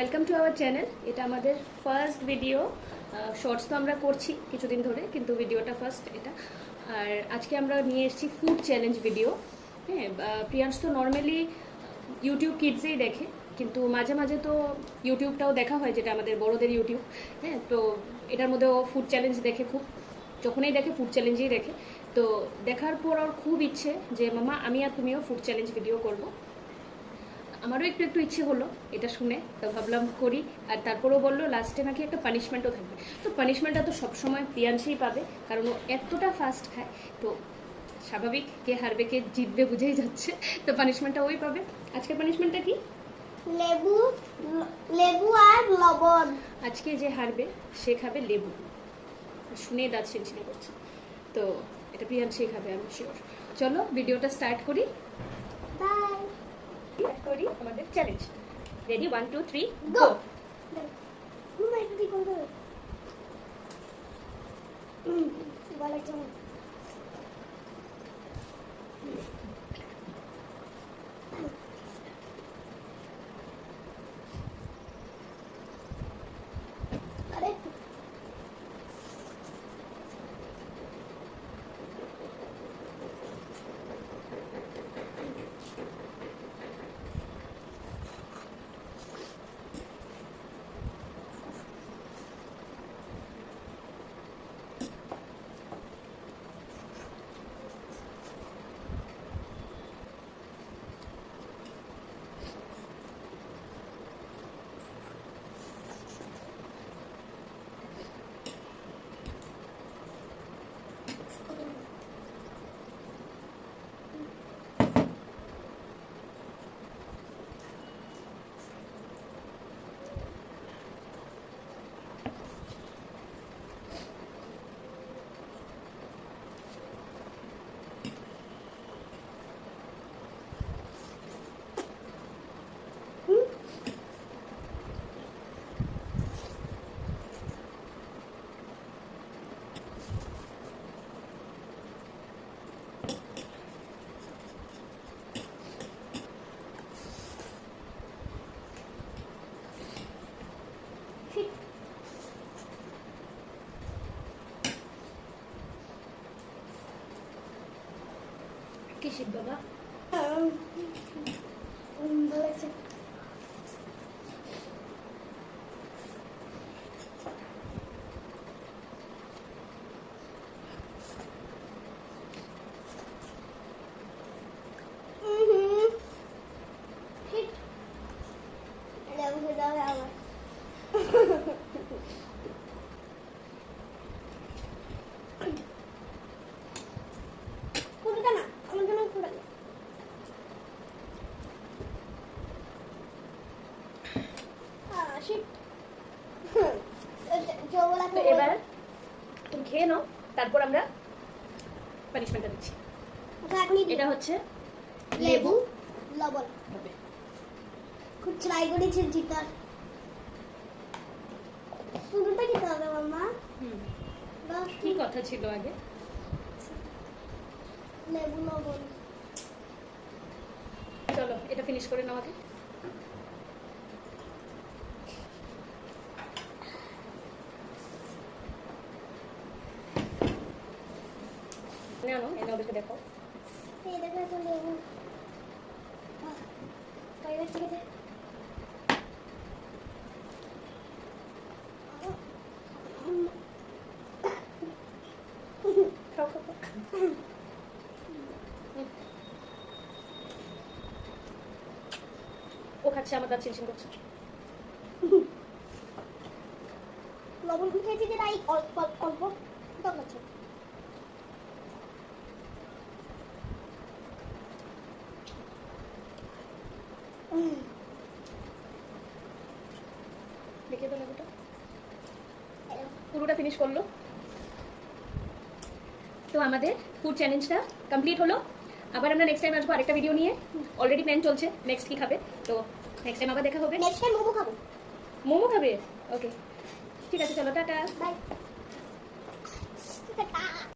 Welcome to our channel. এটা আমাদের first video. Shorts তো আমরা করছি কিছুদিন ধরে, কিন্তু ভিডিওটা ফার্স্ট এটা। আর আজকে আমরা নিয়ে এসেছি ফুড চ্যালেঞ্জ ভিডিও। হ্যাঁ, প্রিয়াংশ তো নর্মালি ইউটিউব কিডসেই দেখে, কিন্তু মাঝে মাঝে তো ইউটিউবটাও দেখা হয়, যেটা আমাদের বড়দের ইউটিউব। হ্যাঁ, তো এটার মধ্যে ও ফুড চ্যালেঞ্জ দেখে খুব, যখনই দেখে ফুড চ্যালেঞ্জেই দেখে। তো দেখার পর ওর খুব ইচ্ছে যে মামা আমি আর তুমিও ফুড চ্যালেঞ্জ ভিডিও করবো। আমারও একটু একটু ইচ্ছে হলো এটা শুনে, তো ভাবলাম করি। আর তারপরেও বললো লাস্টে নাকি একটা পানিশমেন্টও থাকবে। তো পানিশমেন্টটা তো সবসময় প্রিয়াংশই পাবে, কারণ ও এতটা ফাস্ট খায়। তো স্বাভাবিক, কে হারবে কে জিতবে বুঝেই যাচ্ছে। তো পানিশমেন্টটা ওই পাবে। আজকের পানিশমেন্টটা কি? লেবু লেবু আর লবণ। আজকে যে হারবে সে খাবে লেবু। শুনে দাঁত ছিনছিনি করছে। তো এটা প্রিয়াংশই খাবে, আমি শিওর। চলো ভিডিওটা স্টার্ট করি। বাই। করি আমাদের চ্যালেঞ্জ। রেডি, 1 2 3 গো। গো। এটা কি করবে? বলা যাবে। আরে কি শিখ বাবা? বলেছে লেবু খেতে হবে আমার। পুরোটা না, আমার জন্য পুরোটা না। শিট। তো এবার তুমি খেয়ে নাও, তারপর আমরা পানিশমেন্টটা দিচ্ছি। এটা হচ্ছে লেবু লবণ। হবে। খুব ট্রাই করেছি জিতার। পুরোটা খেতে হবে মাম্মা। হুম, বাহ, কি কথা ছিল আগে? লেবু লবণ। চলো এটা ফিনিশ করে নাও আগে। আনো, এনে ওদেরকে দেখো। এই দেখো তো লেবু। কয়বার ঠিক আছে? খাও খাও খাও। ও খাচ্ছে, আমার দাঁত ছিনছিন করছে। লবণ খেয়েছি যেটা এই অল্প অল্প টক আছে। দেখে তো লেবুটা পুরোটা ফিনিশ করলো। তো আমাদের ফুড চ্যালেঞ্জটা কমপ্লিট হলো। আবার আমরা নেক্সট টাইম আসবো আরেকটা ভিডিও নিয়ে। অলরেডি প্ল্যান চলছে নেক্সট কি খাবে। তো নেক্সট টাইম আবার দেখা হবে। নেক্সট টাইম মোমো খাবো। মোমো খাবে? ওকে, ঠিক আছে, চলো টাটা। বাই।